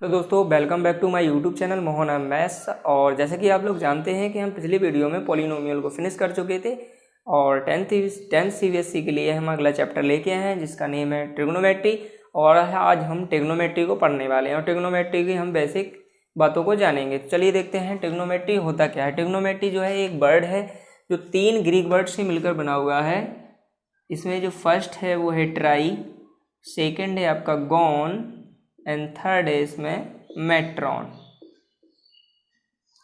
तो दोस्तों welcome back to my YouTube channel Mohan maths. और जैसे कि आप लोग जानते हैं कि हम पिछली वीडियो में पॉलिनोमियल को फिनिश कर चुके थे और टेंथ सीबीएसई के लिए हम अगला चैप्टर लेके आए हैं जिसका नेम है ट्रिग्नोमेट्री। और आज हम ट्रिग्नोमेट्री को पढ़ने वाले हैं और ट्रिग्नोमेट्री की हम बेसिक बातों को जानेंगे। तो चलिए देखते हैं ट्रिग्नोमेट्री होता क्या है। ट्रिग्नोमेट्री जो है एक वर्ड है जो 3 ग्रीक वर्ड से मिलकर बना हुआ है। इसमें जो फर्स्ट है वो है ट्राई, सेकेंड है आपका गॉन एंड थर्ड है इसमें मेट्रॉन।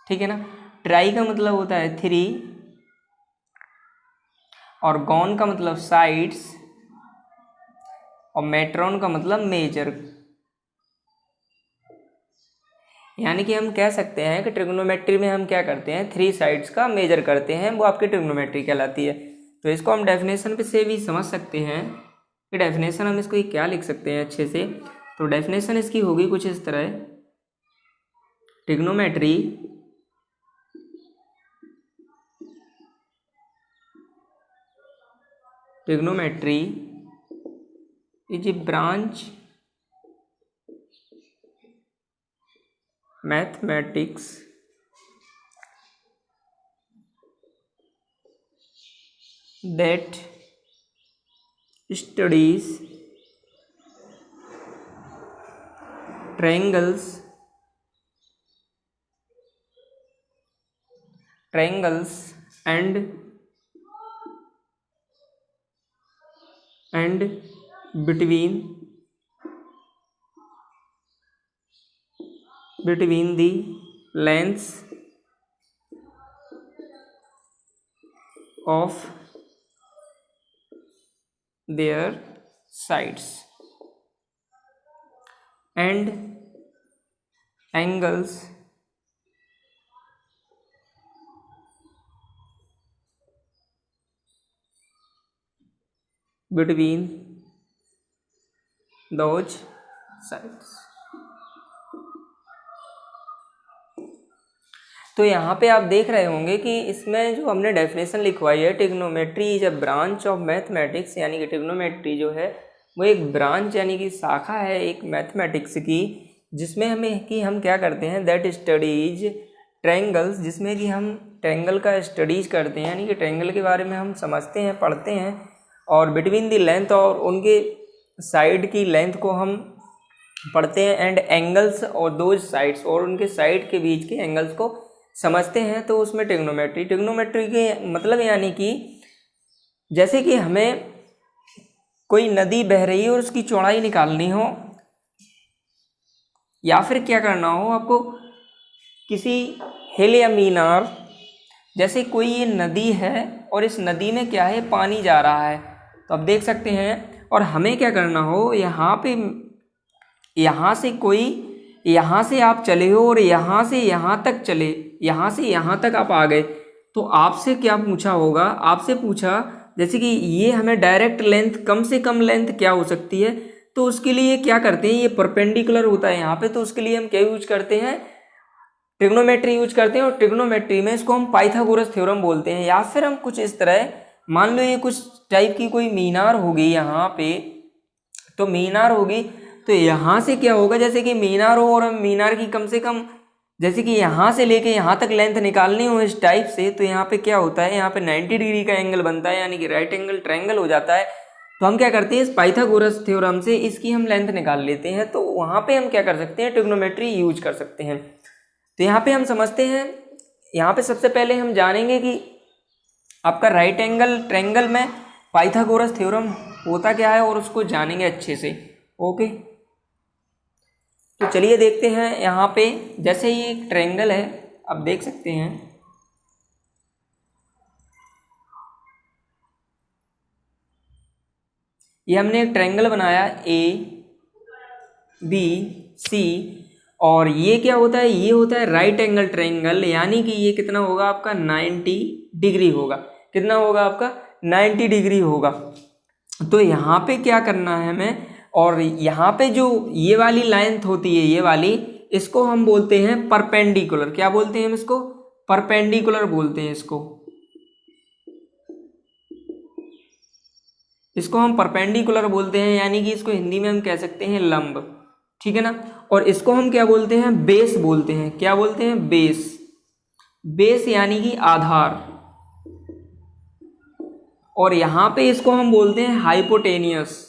ठीक है ना। ट्राई का मतलब होता है 3 और गॉन का मतलब साइड्स और मेट्रॉन का मतलब मेजर। यानी कि हम कह सकते हैं कि ट्रिग्नोमेट्री में हम क्या करते हैं, 3 साइड्स का मेजर करते हैं, वो आपकी ट्रिग्नोमेट्री कहलाती है। तो इसको हम डेफिनेशन पे से भी समझ सकते हैं कि डेफिनेशन हम इसको क्या लिख सकते हैं अच्छे से। तो डेफिनेशन इसकी होगी कुछ इस तरह, trigonometry is a branch mathematics that studies triangles and between the lengths of their sides and angles between those sides। तो यहाँ पे आप देख रहे होंगे कि इसमें जो हमने डेफिनेशन लिखवाई है, trigonometry is a branch of mathematics, यानी कि ट्रिग्नोमेट्री जो है वो एक ब्रांच यानी कि शाखा है एक मैथमेटिक्स की, जिसमें हम क्या करते हैं, दैट स्टडीज ट्रायंगल्स, जिसमें कि हम ट्रायंगल का स्टडीज करते हैं, यानी कि ट्रायंगल के बारे में हम समझते हैं, पढ़ते हैं। और बिटवीन द लेंथ, और उनके साइड की लेंथ को हम पढ़ते हैं, एंड एंगल्स और दो साइड्स, और उनके साइड के बीच के एंगल्स को समझते हैं। तो उसमें ट्रिग्नोमेट्री के मतलब यानी कि जैसे कि हमें कोई नदी बह रही है और उसकी चौड़ाई निकालनी हो, या फिर क्या करना हो आपको, किसी हिल या मीनार, जैसे कोई ये नदी है और इस नदी में क्या है, पानी जा रहा है, तो आप देख सकते हैं। और हमें क्या करना हो, यहाँ से आप चले हो और यहाँ से यहाँ तक चले, यहाँ से यहाँ तक आप आ गए, तो आपसे क्या पूछा होगा, आपसे पूछा जैसे कि ये हमें डायरेक्ट लेंथ, कम से कम लेंथ क्या हो सकती है। तो उसके लिए क्या करते हैं, ये परपेंडिकुलर होता है यहाँ पे, तो उसके लिए हम क्या यूज करते हैं, ट्रिग्नोमेट्री यूज करते हैं। और ट्रिग्नोमेट्री में इसको हम पाइथागोरस थ्योरम बोलते हैं। या फिर हम कुछ इस तरह मान लो, ये कुछ टाइप की कोई मीनार होगी यहाँ पे, तो मीनार होगी, तो यहाँ से क्या होगा, जैसे कि मीनार हो और मीनार की कम से कम जैसे कि यहाँ से लेके यहाँ तक लेंथ निकालनी हो इस टाइप से, तो यहाँ पे क्या होता है, यहाँ पे 90 डिग्री का एंगल बनता है, यानी कि राइट एंगल ट्रायंगल हो जाता है। तो हम क्या करते हैं, इस पाइथागोरस थ्योरम से इसकी हम लेंथ निकाल लेते हैं। तो वहाँ पे हम क्या कर सकते हैं, ट्रिग्नोमेट्री यूज कर सकते हैं। तो यहाँ पे हम समझते हैं, यहाँ पे सबसे पहले हम जानेंगे कि आपका राइट एंगल ट्रायंगल में पाइथागोरस थ्योरम होता क्या है, और उसको जानेंगे अच्छे से। ओके, तो चलिए देखते हैं। यहाँ पे जैसे ये एक ट्रायंगल है, आप देख सकते हैं, ये हमने एक ट्रायंगल बनाया ABC, और ये क्या होता है, ये होता है राइट एंगल ट्रायंगल, यानी कि ये कितना होगा आपका, 90 डिग्री होगा। कितना होगा आपका, 90 डिग्री होगा। तो यहाँ पे क्या करना है हमें, और यहाँ पे जो ये वाली लेंथ होती है, ये वाली, इसको हम बोलते हैं परपेंडिकुलर। क्या बोलते हैं हम इसको, परपेंडिकुलर बोलते हैं इसको हम परपेंडिकुलर बोलते हैं, यानी कि इसको हिंदी में हम कह सकते हैं लंब। ठीक है ना। और इसको हम क्या बोलते हैं, बेस बोलते हैं। क्या बोलते हैं, बेस। बेस यानी कि आधार। और यहां पे इसको हम बोलते हैं हाइपोटेनियस।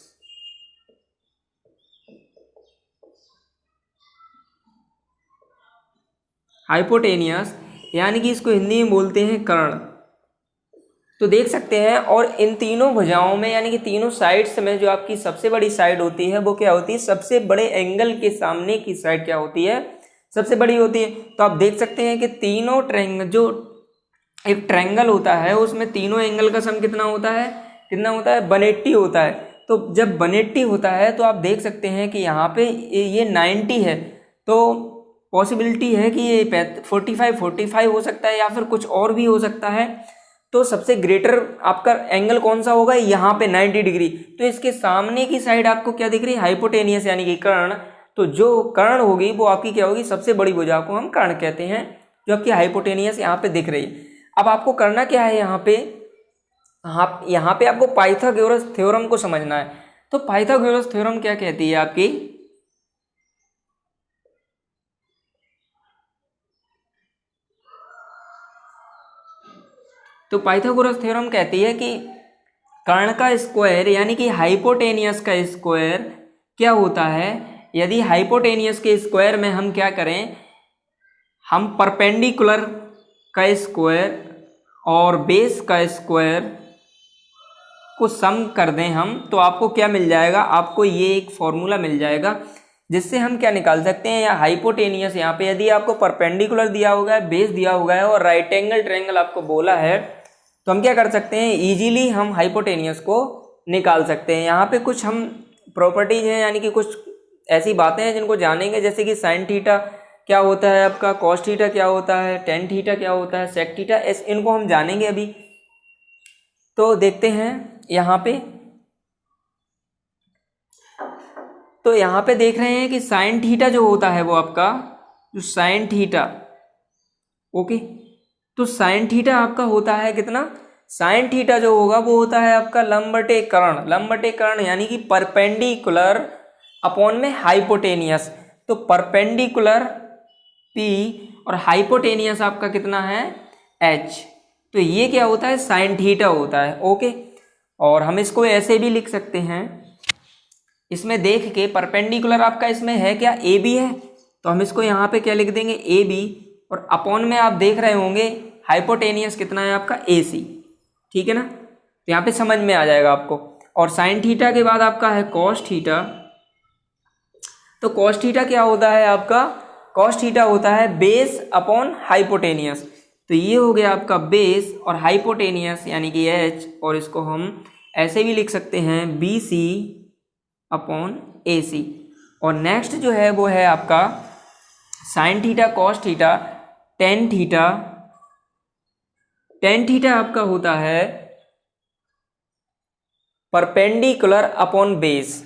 हाइपोटेनियस यानी कि इसको हिंदी में बोलते हैं कर्ण। तो देख सकते हैं, और इन तीनों भुजाओं में यानी कि तीनों साइड्स में जो आपकी सबसे बड़ी साइड होती है वो क्या होती है, सबसे बड़े एंगल के सामने की साइड क्या होती है, सबसे बड़ी होती है। तो आप देख सकते हैं कि तीनों ट्रायंगल, जो एक ट्रायंगल होता है उसमें तीनों एंगल का सम कितना होता है, कितना होता है, 180 होता है। तो जब 180 होता है तो आप देख सकते हैं कि यहाँ पे ये 90 है, तो पॉसिबिलिटी है कि ये 45 हो सकता है या फिर कुछ और भी हो सकता है। तो सबसे ग्रेटर आपका एंगल कौन सा होगा, यहाँ पे 90 डिग्री। तो इसके सामने की साइड आपको क्या दिख रही है, हाइपोटेनियस यानी कि कर्ण। तो जो कर्ण होगी वो आपकी क्या होगी, सबसे बड़ी भुजा को हम कर्ण कहते हैं, जो आपकी हाइपोटेनियस यहाँ पे दिख रही है। अब आपको करना क्या है, यहाँ पे आपको पाइथागोरस थ्योरम को समझना है। तो पाइथागोरस थ्योरम क्या कहती है आपकी, तो पाइथागोरस थ्योरम कहती है कि कर्ण का स्क्वायर यानी कि हाइपोटेनियस का स्क्वायर क्या होता है, यदि हाइपोटेनियस के स्क्वायर में हम क्या करें, हम परपेंडिकुलर का स्क्वायर और बेस का स्क्वायर को सम कर दें हम, तो आपको क्या मिल जाएगा, आपको ये एक फॉर्मूला मिल जाएगा जिससे हम क्या निकाल सकते हैं, या हाइपोटेनियस यहाँ पे यदि आपको परपेंडिकुलर दिया होगा है, बेस दिया होगा है और राइट एंगल ट्रायंगल आपको बोला है, तो हम क्या कर सकते हैं, इजीली हम हाइपोटेनियस को निकाल सकते हैं। यहाँ पे कुछ हम प्रॉपर्टीज हैं यानी कि कुछ ऐसी बातें हैं जिनको जानेंगे, जैसे कि साइन थीटा क्या होता है आपका, कॉस थीटा क्या होता है, टेन थीटा क्या होता है, सेक थीटा, इनको हम जानेंगे अभी। तो देखते हैं यहाँ पे, तो यहाँ पे देख रहे हैं कि साइन थीटा जो होता है वो आपका, जो साइन थीटा, ओके, तो साइन थीटा आपका होता है कितना, साइन थीटा जो होगा वो होता है आपका लंब बटे कर्ण। लंब बटे कर्ण यानी कि परपेंडिकुलर अपॉन में हाइपोटेनियस। तो परपेंडिकुलर P और हाइपोटेनियस आपका कितना है, H। तो ये क्या होता है, साइन थीटा होता है, ओके। और हम इसको ऐसे भी लिख सकते हैं, इसमें देख के परपेंडिकुलर आपका इसमें है क्या, ए बी है, तो हम इसको यहाँ पे क्या लिख देंगे, ए बी, और अपॉन में आप देख रहे होंगे हाइपोटेनियस कितना है आपका, ए सी, ठीक है ना। तो यहाँ पे समझ में आ जाएगा आपको। और साइन थीटा के बाद आपका है कॉस थीटा। तो कॉस थीटा क्या होता है आपका, कॉस थीटा होता है बेस अपॉन हाइपोटेनियस। तो ये हो गया आपका बेस और हाइपोटेनियस यानी कि एच, और इसको हम ऐसे भी लिख सकते हैं बी सी अपॉन ए सी। और नेक्स्ट जो है वो है आपका sine theta cos theta tan theta. Tan theta आपका होता है perpendicular upon base.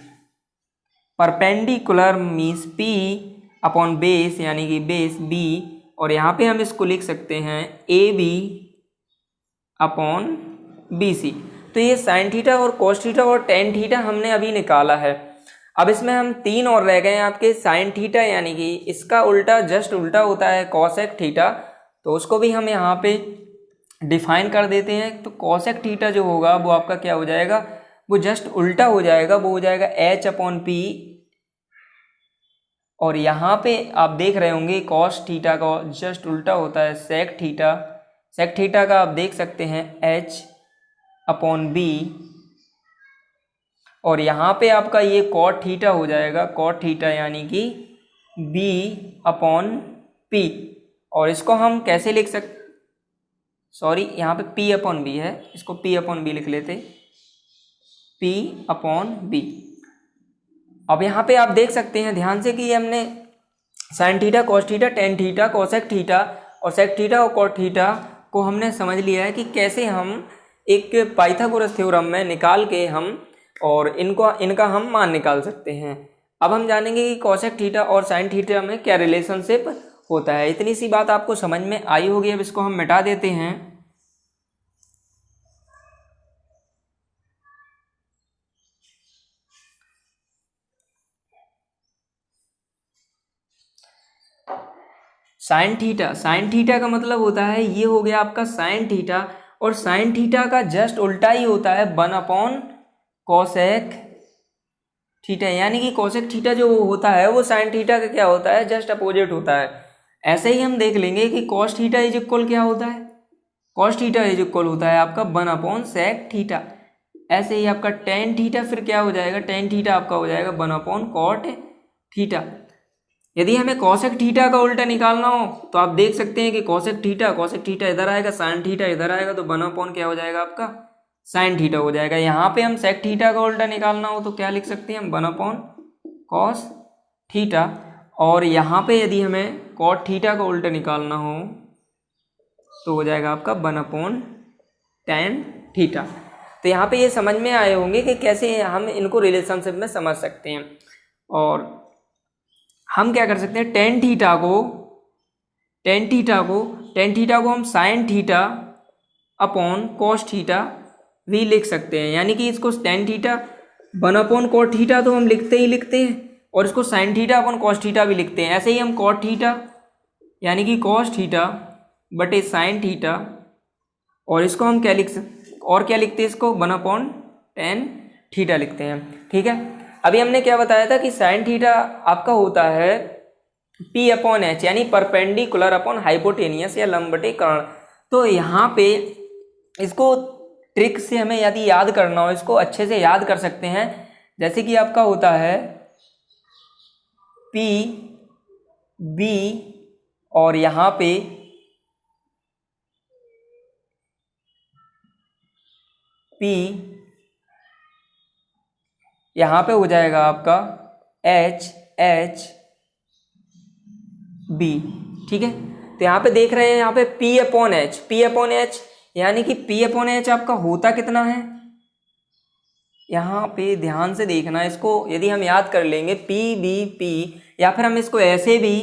Perpendicular means P upon base यानी कि बेस B, और यहाँ पे हम इसको लिख सकते हैं AB अपॉन BC। तो ये साइन थीटा और कॉस थीटा और टेन थीटा हमने अभी निकाला है। अब इसमें हम तीन और रह गए हैं आपके, साइन थीटा यानी कि इसका उल्टा, जस्ट उल्टा होता है कॉसेक थीटा, तो उसको भी हम यहाँ पे डिफाइन कर देते हैं। तो कॉसेक थीटा जो होगा वो आपका क्या हो जाएगा, वो जस्ट उल्टा हो जाएगा, वो हो जाएगा H अपॉन P। और यहाँ पे आप देख रहे होंगे कॉस थीटा का जस्ट उल्टा होता है सेक थीटा। सेक थीटा का आप देख सकते हैं H अपॉन B। और यहाँ पे आपका ये कॉट थीटा हो जाएगा, कॉट थीटा यानी कि B अपॉन P। और इसको हम कैसे लिख सकते, सॉरी यहाँ पे P अपॉन B है, इसको P अपॉन B लिख लेते, P अपॉन B। अब यहाँ पे आप देख सकते हैं ध्यान से कि हमने sine theta cos theta tan theta cosec theta और सेक थीटा और कॉट थीटा को हमने समझ लिया है कि कैसे हम एक पाइथागोरस थ्योरम में निकाल के हम और इनका हम मान निकाल सकते हैं। अब हम जानेंगे कि कोसेक थीटा और साइन थीटा में क्या रिलेशनशिप होता है। इतनी सी बात आपको समझ में आई होगी। अब इसको हम मिटा देते हैं। साइन थीटा का मतलब होता है, ये हो गया आपका साइन थीटा, और साइन थीटा का जस्ट उल्टा ही होता है 1 कोसेक थीटा, यानी कि कोसेक थीटा जो होता है वो साइन थीटा का क्या होता है, जस्ट अपोजिट होता है। ऐसे ही हम देख लेंगे कि कॉस थीटा इज इक्वल क्या होता है, कॉस थीटा इज इक्वल होता है आपका 1/सेक थीटा। ऐसे ही आपका टेन थीटा फिर क्या हो जाएगा, टेन थीटा आपका हो जाएगा 1/कॉट थीटा। यदि हमें कॉसेक थीटा का उल्टा निकालना हो तो आप देख सकते हैं कि कॉसेक थीटा इधर आएगा, साइन थीटा इधर आएगा, तो 1 क्या हो जाएगा आपका साइन थीटा हो जाएगा। यहाँ पे हम सेक थीटा का उल्टा निकालना हो तो क्या लिख सकते हैं हम 1/कॉस थीटा, और यहाँ पे यदि हमें कॉट थीटा का उल्टा निकालना हो तो हो जाएगा आपका 1/tan थीटा। तो यहाँ पे ये समझ में आए होंगे कि कैसे हम इनको रिलेशनशिप में समझ सकते हैं। और हम क्या कर सकते हैं, टेन थीटा को हम sine theta upon cos theta भी लिख सकते हैं, यानी कि इसको टेन थीटा 1/कॉट थीटा तो हम लिखते हैं, और इसको sine theta upon cos theta भी लिखते हैं। ऐसे ही हम कॉट थीटा यानी कि कॉस थीटा बटे साइन थीटा, और इसको हम क्या लिखते हैं इसको 1/tan थीटा लिखते हैं। ठीक है, अभी हमने क्या बताया था कि साइन थीटा आपका होता है P/H, यानी परपेंडिकुलर अपॉन हाइपोटेनियस या लंब बटे कर्ण। तो यहाँ पे इसको ट्रिक से हमें यदि याद करना हो, इसको अच्छे से याद कर सकते हैं। जैसे कि आपका होता है P/B, और यहाँ पे P, यहाँ पे हो जाएगा आपका HHB। ठीक है, तो यहाँ पे देख रहे हैं यहाँ पे P/H, यानी कि P/H आपका होता कितना है, यहाँ पे ध्यान से देखना। इसको यदि हम याद कर लेंगे PBP, या फिर हम इसको ऐसे भी,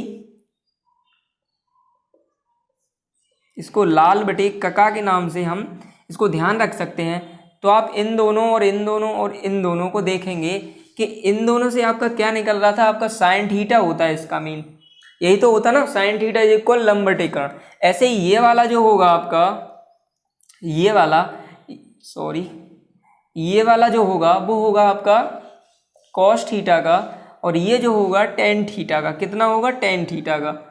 इसको लाल बटे कका के नाम से हम इसको ध्यान रख सकते हैं। तो आप इन दोनों और इन दोनों और इन दोनों को देखेंगे कि इन दोनों से आपका क्या निकल रहा था, आपका साइन थीटा होता है इसका मीन, यही तो होता ना, साइन थीटा इज इक्वल लंब बटे कर्ण। ऐसे ही ये वाला जो होगा आपका, ये वाला जो होगा वो होगा आपका कॉस थीटा का, और ये जो होगा टेन थीटा का। कितना होगा, टेन थीटा का।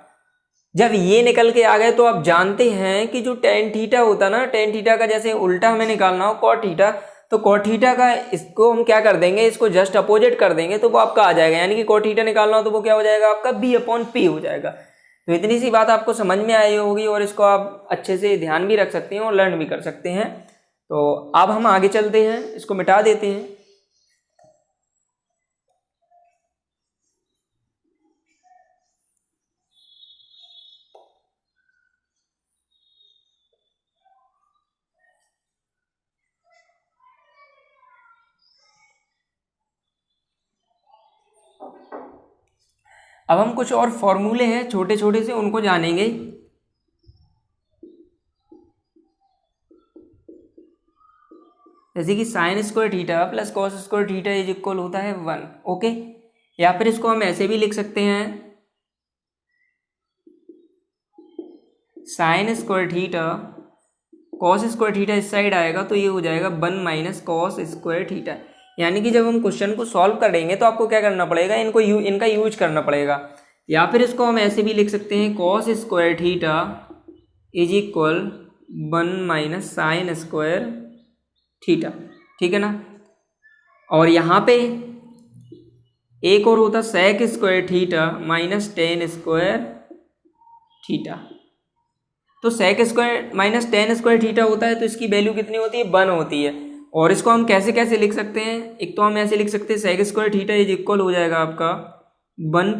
जब ये निकल के आ गए तो आप जानते हैं कि जो टेन थीटा होता ना, टेन थीटा का जैसे उल्टा हमें निकालना हो कॉट थीटा, तो कॉट थीटा का इसको हम क्या कर देंगे, इसको जस्ट अपोजिट कर देंगे तो वो आपका आ जाएगा, यानी कि कॉट थीटा निकालना हो तो वो क्या हो जाएगा आपका B/P हो जाएगा। तो इतनी सी बात आपको समझ में आई होगी, और इसको आप अच्छे से ध्यान भी रख सकते हैं और लर्न भी कर सकते हैं। तो अब हम आगे चलते हैं, इसको मिटा देते हैं। अब हम कुछ और फॉर्मूले हैं छोटे छोटे से, उनको जानेंगे। जैसे कि sign square theta plus cos square theta is equal होता है 1। ओके, या फिर इसको हम ऐसे भी लिख सकते हैं, sign square theta cos square theta इस साइड आएगा तो ये हो जाएगा 1 - कॉस स्क्वायर थीटा। यानी कि जब हम क्वेश्चन को सॉल्व करेंगे तो आपको क्या करना पड़ेगा, इनका यूज करना पड़ेगा। या फिर इसको हम ऐसे भी लिख सकते हैं, cos square theta is equal 1 - sine square theta. ठीक है ना, और यहाँ पे एक और होता sec square theta minus tan square theta. तो sec square minus tan square theta होता है तो इसकी वैल्यू कितनी होती है, 1 होती है। और इसको हम कैसे कैसे लिख सकते हैं, एक तो हम ऐसे लिख सकते हैं, sec square theta is equal हो जाएगा आपका 1 +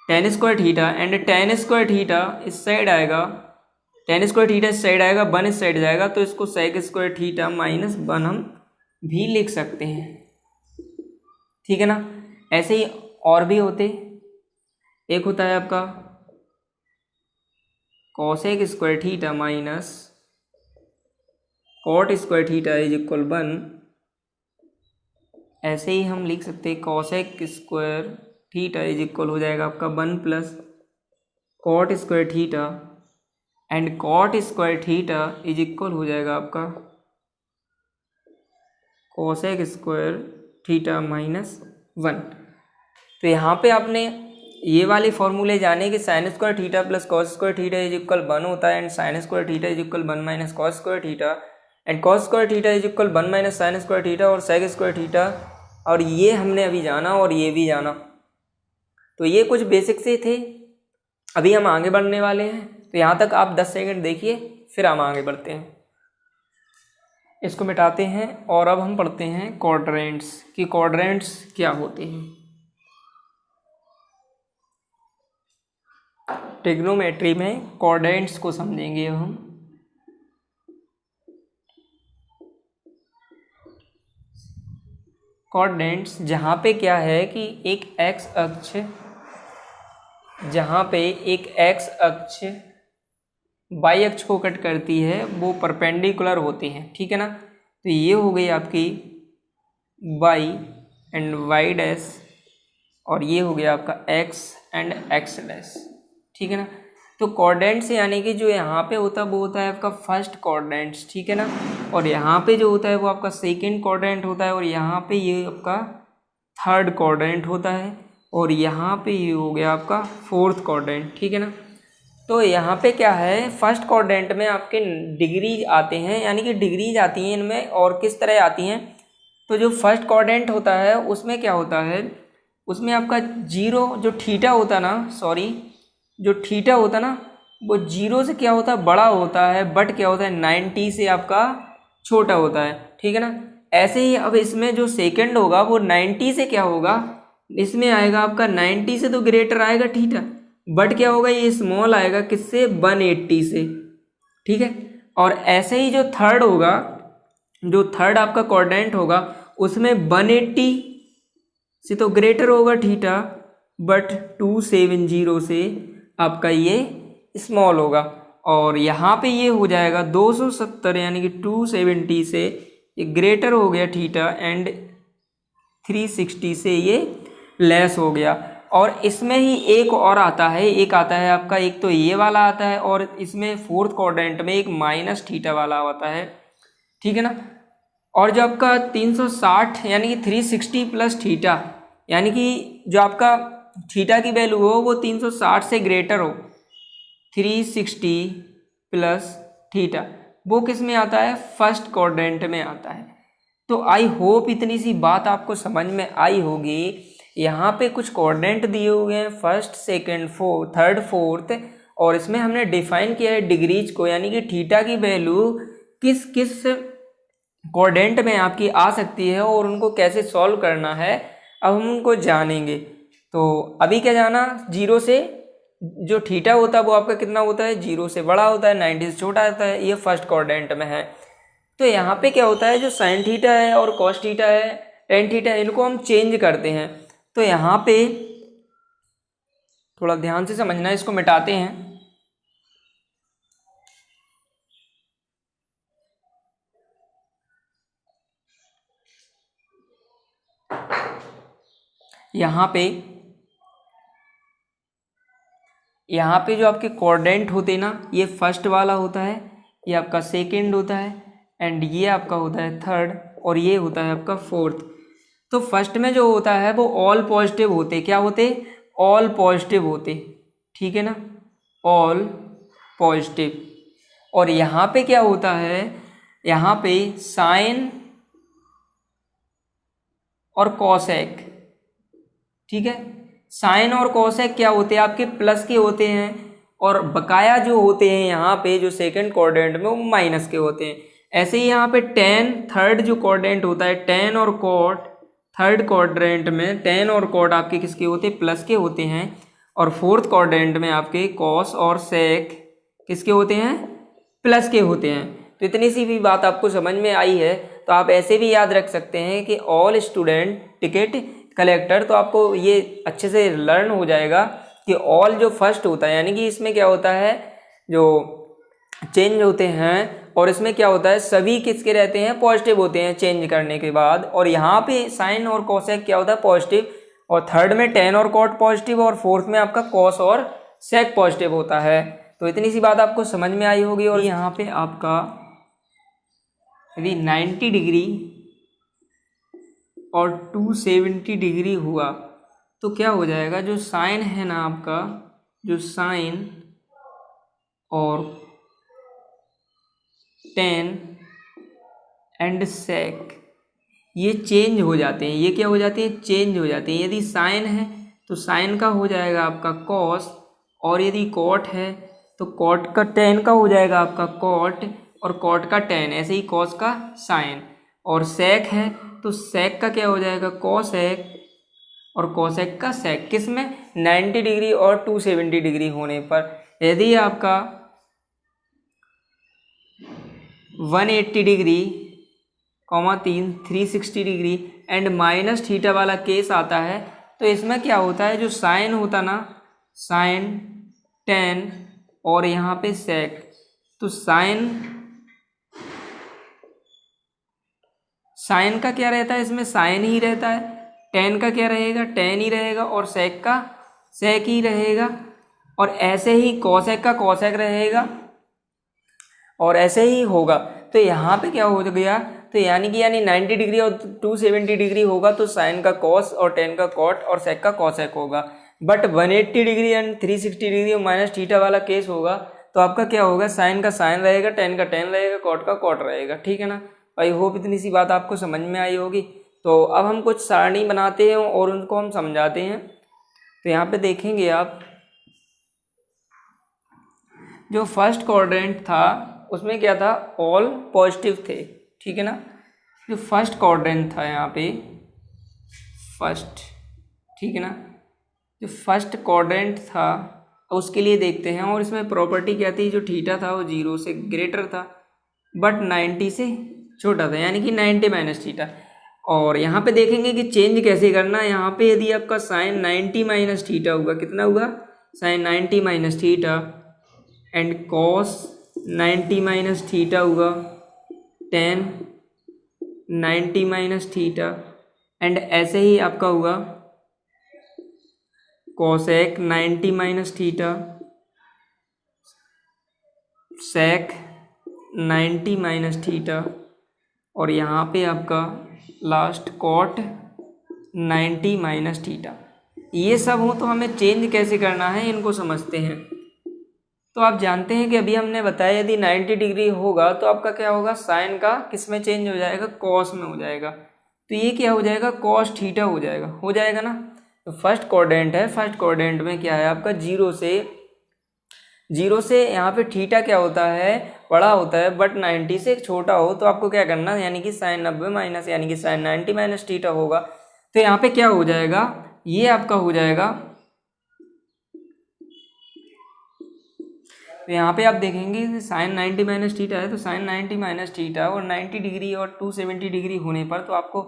tan square theta, and tan square theta इस साइड आएगा, टेन स्क्वायर थीटा इस साइड आएगा, 1 इस साइड जाएगा, तो इसको सेक स्क्वायर थीटा -1 हम भी लिख सकते हैं। ठीक है ना, ऐसे ही और भी होते, एक होता है आपका cosec square theta minus cot square theta is equal 1। ऐसे ही हम लिख सकते हैं cosec square theta is equal हो जाएगा आपका 1 plus cot square theta and cot square theta is equal हो जाएगा आपका कोसेक स्क्वायर थीटा माइनस 1। तो यहाँ पे आपने ये वाले फॉर्मूले जाने कि sign square theta plus cos square theta is equal 1 होता है and sign square theta is equal 1 minus cos square theta and cos square theta is equal 1 minus sign square theta और सेक स्क्वायर थीटा, और ये हमने अभी जाना और ये भी जाना। तो ये कुछ बेसिक से थे, अभी हम आगे बढ़ने वाले हैं। तो यहाँ तक आप 10 सेकंड देखिए, फिर हम आगे बढ़ते हैं। इसको मिटाते हैं और अब हम पढ़ते हैं क्वाड्रेंट्स कि क्वाड्रेंट्स क्या होते हैं। ट्रिग्नोमेट्री में क्वाड्रेंट्स को समझेंगे हम। क्वाड्रेंट्स जहाँ पे क्या है कि एक एक्स अक्ष, जहाँ पे एक एक्स अक्ष वाई अक्ष को कट करती है वो परपेंडिकुलर होती हैं, ठीक है ना। तो ये हो गई आपकी वाई एंड वाई डैश, और ये हो गया आपका एक्स एंड एक्स डैश, ठीक है ना। तो क्वाड्रेंट्स यानी कि जो यहाँ पे होता है वो होता है आपका फर्स्ट क्वाड्रेंट्स, ठीक है ना, और यहाँ पे जो होता है वो आपका सेकंड क्वाड्रेंट होता है, और यहाँ पे ये आपका थर्ड क्वाड्रेंट होता है, और यहाँ पे ये हो गया आपका फोर्थ क्वाड्रेंट, ठीक है ना। तो यहाँ पे क्या है, फर्स्ट क्वाड्रेंट में आपके डिग्रीज आते हैं, यानी कि डिग्रीज आती हैं इनमें, और किस तरह आती हैं। तो जो फर्स्ट क्वाड्रेंट होता है उसमें क्या होता है, उसमें आपका जीरो जो थीटा होता ना, जो थीटा होता ना वो जीरो से क्या होता है बड़ा होता है, बट क्या होता है 90 से आपका छोटा होता है, ठीक है ना। ऐसे ही अब इसमें जो सेकंड होगा वो 90 से क्या होगा, इसमें आएगा आपका 90 से तो ग्रेटर आएगा थीटा, बट क्या होगा ये स्मॉल आएगा किससे 180 से, ठीक है। और ऐसे ही जो थर्ड होगा, जो थर्ड आपका क्वाड्रेंट होगा उसमें 180 से तो ग्रेटर होगा थीटा, बट 270 से आपका ये स्मॉल होगा, और यहाँ पे ये हो जाएगा 270 यानी कि 270 से ये ग्रेटर हो गया थीटा एंड 360 से ये लेस हो गया। और इसमें ही एक और आता है, एक आता है आपका, एक तो ये वाला आता है और इसमें फोर्थ क्वाड्रेंट में एक माइनस थीटा वाला आता है, ठीक है ना। और जो आपका 360 यानी कि 360 प्लस थीटा, यानी कि जो आपका थीटा की वैल्यू हो वो 360 से ग्रेटर हो, 360 प्लस थीटा, वो किस में आता है, फर्स्ट क्वाड्रेंट में आता है। तो आई होप इतनी सी बात आपको समझ में आई होगी। यहाँ पे कुछ क्वाड्रेंट दिए हुए हैं, फर्स्ट सेकंड थर्ड फोर्थ, और इसमें हमने डिफाइन किया है डिग्रीज को, यानी कि थीटा की वैल्यू किस किस क्वाड्रेंट में आपकी आ सकती है और उनको कैसे सॉल्व करना है, अब हम उनको जानेंगे। तो अभी क्या जाना, जीरो से जो थीटा होता है वो आपका कितना होता है, जीरो से बड़ा होता है, 90 से छोटा होता है, ये फर्स्ट क्वाड्रेंट में है। तो यहाँ पे क्या होता है, जो साइन थीटा है और कॉस थीटा है, टेन थीटा है, इनको हम चेंज करते हैं। तो यहाँ पे थोड़ा ध्यान से समझना, इसको मिटाते हैं। यहाँ पे जो आपके क्वाड्रेंट होते हैं ना, ये फर्स्ट वाला होता है, ये आपका सेकंड होता है, एंड ये आपका होता है थर्ड, और ये होता है आपका फोर्थ। तो फर्स्ट में जो होता है वो ऑल पॉजिटिव होते, क्या होते, ऑल पॉजिटिव होते, ठीक है ना, ऑल पॉजिटिव। और यहाँ पे क्या होता है, यहाँ पे साइन और कॉसेक, ठीक है, साइन और कॉसेक क्या होते हैं आपके प्लस के होते हैं, और बकाया जो होते हैं यहाँ पे जो सेकंड क्वाड्रेंट में वो माइनस के होते हैं। ऐसे ही यहाँ पे टेन थर्ड जो क्वाड्रेंट होता है, टेन और कॉट थर्ड क्वाड्रेंट में टेन और कॉट आपके किसके होते हैं, प्लस के होते हैं, और फोर्थ क्वाड्रेंट में आपके कॉस और सेक किसके होते हैं, प्लस के होते हैं। तो इतनी सी भी बात आपको समझ में आई है। तो आप ऐसे भी याद रख सकते हैं कि ऑल स्टूडेंट टिकट कलेक्टर, तो आपको ये अच्छे से लर्न हो जाएगा कि ऑल जो फर्स्ट होता है, यानी कि इसमें क्या होता है जो चेंज होते हैं, और इसमें क्या होता है सभी किसके रहते हैं, पॉजिटिव होते हैं चेंज करने के बाद। और यहाँ पे साइन और कोसेक क्या होता है, पॉजिटिव, और थर्ड में टेन और कॉट पॉजिटिव, और फोर्थ में आपका कॉस और सेक पॉजिटिव होता है। तो इतनी सी बात आपको समझ में आई होगी। और यहाँ पे आपका यदि 90 डिग्री और 270 डिग्री हुआ तो क्या हो जाएगा, जो साइन है ना आपका, जो साइन और टेन एंड सेक ये चेंज हो जाते हैं। ये क्या हो जाते हैं, चेंज हो जाते हैं। यदि साइन है तो साइन का हो जाएगा आपका कॉस, और यदि कॉट है तो कॉट का टेन का हो जाएगा आपका कॉट, और कॉट का टेन, ऐसे ही कॉस का साइन। और सेक है तो सेक का क्या हो जाएगा, कॉसेक, और कोसेक का सेक। किस में, 90 डिग्री और 270 डिग्री होने पर। यदि आपका 180 degree, 360 degree and minus theta वाला केस आता है तो इसमें क्या होता है, जो साइन होता ना, साइन, टेन और यहाँ पे सेक, तो साइन का क्या रहता है, इसमें साइन ही रहता है, टेन का क्या रहेगा, टेन ही रहेगा, और सेक का सेक ही रहेगा, और ऐसे ही कोसेक का कोसेक रहेगा, और ऐसे ही होगा। तो यहाँ पे क्या हो गया, तो यानी 90 डिग्री और 270 डिग्री होगा तो साइन का कॉस और टेन का कॉट और सेक का कोसेक होगा। बट 180 डिग्री एंड 360 डिग्री और माइनस थीटा वाला केस होगा तो आपका क्या होगा, साइन का साइन रहेगा, टेन का टेन रहेगा, कॉट का कॉट रहेगा। ठीक है ना। आई होप इतनी सी बात आपको समझ में आई होगी। तो अब हम कुछ सारणी बनाते हैं और उनको हम समझाते हैं। तो यहाँ पे देखेंगे आप, जो फर्स्ट क्वाड्रेंट था उसमें क्या था, ऑल पॉजिटिव थे। ठीक है ना। जो फर्स्ट क्वाड्रेंट था यहाँ पे फर्स्ट, ठीक है ना, जो फर्स्ट क्वाड्रेंट था उसके लिए देखते हैं। और इसमें प्रॉपर्टी क्या थी, जो थीटा था वो 0 से ग्रेटर था बट 90 से छोटा था, यानी कि 90 माइनस थीटा। और यहाँ पे देखेंगे कि चेंज कैसे करना है। यहाँ पे यदि आपका साइन 90 माइनस थीटा होगा, कितना होगा, sine 90 minus theta, and cos 90 minus theta होगा, टेन 90 माइनस थीटा, एंड ऐसे ही आपका होगा cosec 90 minus theta, sec 90 minus theta, और यहाँ पे आपका लास्ट कॉट 90 माइनस थीटा। ये सब हो तो हमें चेंज कैसे करना है इनको समझते हैं। तो आप जानते हैं कि अभी हमने बताया यदि 90 डिग्री होगा तो आपका क्या होगा, साइन का किस में चेंज हो जाएगा, कॉस में हो जाएगा। तो ये क्या हो जाएगा, कॉस थीटा हो जाएगा ना। तो फर्स्ट क्वाड्रेंट है, फर्स्ट क्वाड्रेंट में क्या है आपका, जीरो से यहाँ पे थीटा क्या होता है, बड़ा होता है, बट 90 से छोटा हो तो आपको क्या करना, यानी कि साइन 90 माइनस, यानी कि साइन 90 माइनस थीटा होगा। तो यहाँ पे क्या हो जाएगा, ये आपका हो जाएगा, तो यहाँ पे आप देखेंगे साइन 90 माइनस थीटा है तो साइन 90 माइनस थीटा, और 90 डिग्री और 270 डिग्री होने पर तो आपको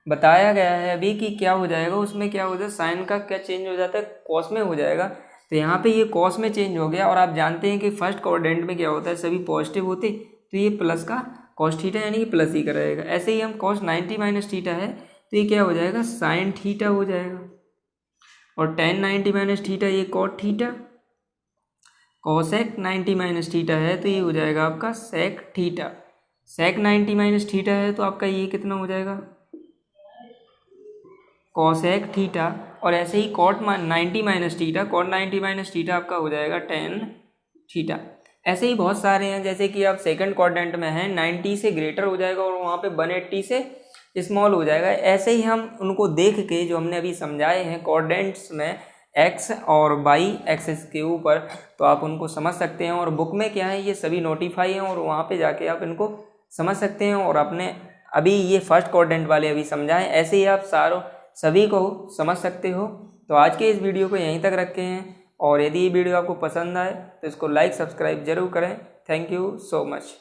बताया गया है अभी कि क्या हो जाएगा, उसमें क्या हो जाएगा, साइन का क्या चेंज हो जाता है, कॉस में हो जाएगा। तो यहाँ पे ये कॉस में चेंज हो गया। और आप जानते हैं कि फर्स्ट क्वाड्रेंट में क्या होता है, सभी पॉजिटिव होते, तो ये प्लस का कॉस थीटा यानी कि प्लस ही का रहेगा। ऐसे ही हम कॉस 90 माइनस थीटा है तो ये क्या हो जाएगा, साइन थीटा हो जाएगा, और टेन 90 माइनस थीटा ये cot theta, cosec 90 minus theta है तो ये हो जाएगा आपका sec theta, sec 90 minus theta है तो आपका ये कितना हो जाएगा, कोसेक थीटा, और ऐसे ही cot 90 minus theta, cot 90 minus theta आपका हो जाएगा टेन थीटा। ऐसे ही बहुत सारे हैं, जैसे कि आप सेकंड क्वाड्रेंट में हैं 90 से ग्रेटर हो जाएगा और वहाँ पे 180 से स्मॉल हो जाएगा। ऐसे ही हम उनको देख के जो हमने अभी समझाए हैं क्वाड्रेंट्स में एक्स और वाई एक्सिस के ऊपर, तो आप उनको समझ सकते हैं। और बुक में क्या है ये सभी नोटिफाई हैं और वहाँ पे जाके आप इनको समझ सकते हैं। और अपने अभी ये फर्स्ट क्वाड्रेंट वाले अभी समझाएं, ऐसे ही आप सभी को समझ सकते हो। तो आज के इस वीडियो को यहीं तक रखते हैं, और यदि ये वीडियो आपको पसंद आए तो इसको लाइक सब्सक्राइब जरूर करें। Thank you so much.